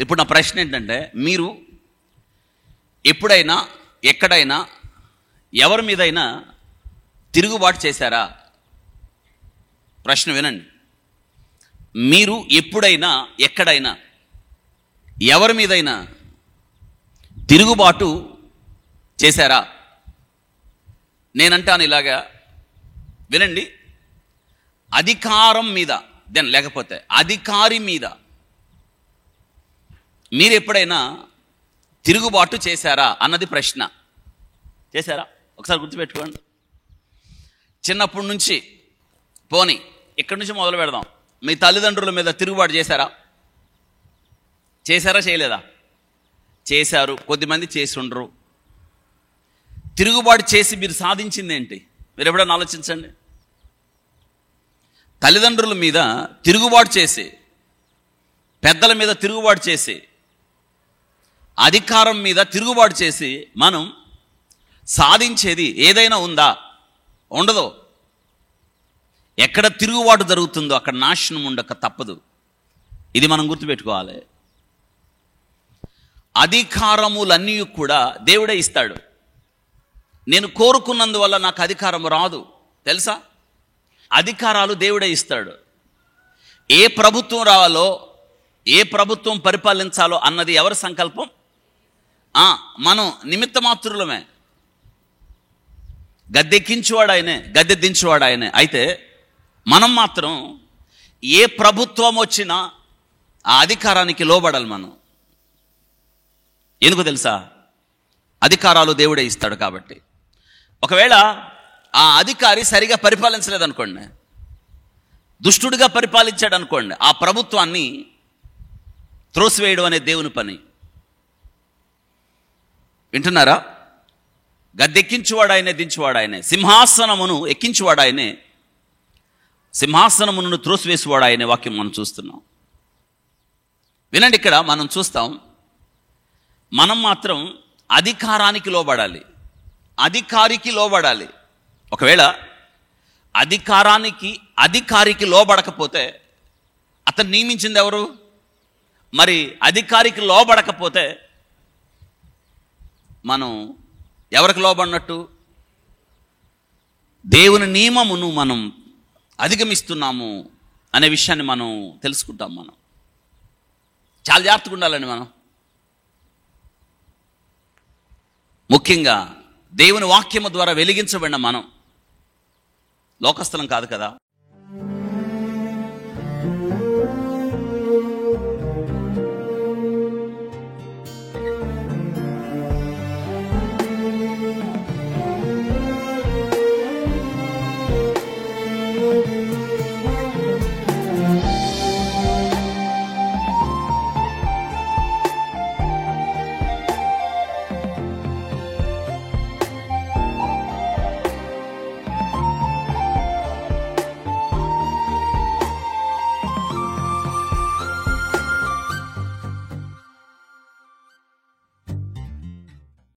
ఇప్పుడు నా ప్రశ్న ఏంటంటే, మీరు ఎప్పుడైనా ఎక్కడైనా ఎవరి మీదైనా తిరుగుబాటు చేశారా? ప్రశ్న వినండి. మీరు ఎప్పుడైనా ఎక్కడైనా ఎవరి మీదైనా తిరుగుబాటు చేశారా? నేనంటాను ఇలాగా, వినండి. అధికారం మీద లేకపోతే అధికారి మీద మీరు ఎప్పుడైనా తిరుగుబాటు చేశారా అన్నది ప్రశ్న. చేశారా? ఒకసారి గుర్తుపెట్టుకోండి. చిన్నప్పటి నుంచి పోనీ ఇక్కడి నుంచి మొదలు పెడదాం. మీ తల్లిదండ్రుల మీద తిరుగుబాటు చేశారా? చేశారా చేయలేదా? చేశారు. కొద్దిమంది చేసి ఉండరు. తిరుగుబాటు చేసి మీరు సాధించింది ఏంటి? మీరు ఎప్పుడైనా ఆలోచించండి. తల్లిదండ్రుల మీద తిరుగుబాటు చేసి, పెద్దల మీద తిరుగుబాటు చేసి, అధికారం మీద తిరుగుబాటు చేసి మనం సాధించేది ఏదైనా ఉందా? ఉండదు. ఎక్కడ తిరుగుబాటు జరుగుతుందో అక్కడ నాశనం ఉండక తప్పదు. ఇది మనం గుర్తుపెట్టుకోవాలి. అధికారములన్నీ కూడా దేవుడే ఇస్తాడు. నేను కోరుకున్నందువల్ల నాకు అధికారం రాదు, తెలుసా? అధికారాలు దేవుడే ఇస్తాడు. ఏ ప్రభుత్వం రావాలో, ఏ ప్రభుత్వం పరిపాలించాలో అన్నది ఎవరి సంకల్పం? మనం నిమిత్త మాత్రులమే. గద్దెక్కించేవాడు ఆయనే, గద్దె దించేవాడు ఆయనే. అయితే మనం మాత్రం ఏ ప్రభుత్వం వచ్చినా ఆ అధికారానికి లోబడాలి మనం. ఎందుకు తెలుసా? అధికారాలు దేవుడే ఇస్తాడు కాబట్టి. ఒకవేళ ఆ అధికారి సరిగా పరిపాలించలేదనుకోండి, దుష్టుడిగా పరిపాలించాడు అనుకోండి, ఆ ప్రభుత్వాన్ని త్రోసివేయడం అనే దేవుని పని. వింటున్నారా? గద్దెక్కించువాడు ఆయనే, దించువాడు ఆయనే. సింహాసనమును ఎక్కించువాడు ఆయనే, సింహాసనమును త్రోసివేసేవాడు ఆయనే. వాక్యం మనం చూస్తున్నాం. వినండి, ఇక్కడ మనం చూస్తాం, మనం మాత్రం అధికారానికి లోబడాలి, అధికారికి లోబడాలి. ఒకవేళ అధికారికి లోబడకపోతే అతను నియమించింది ఎవరు? మరి అధికారికి లోబడకపోతే మనం ఎవరికి లోబడినట్టు? దేవుని నియమమును మనం అధిగమిస్తున్నాము అనే విషయాన్ని మనం తెలుసుకుంటాం. మనం చాలా జాగ్రత్తగా ఉండాలండి. మనం ముఖ్యంగా దేవుని వాక్యము ద్వారా వెలిగించబడిన మనం లోకస్థలం కాదు కదా.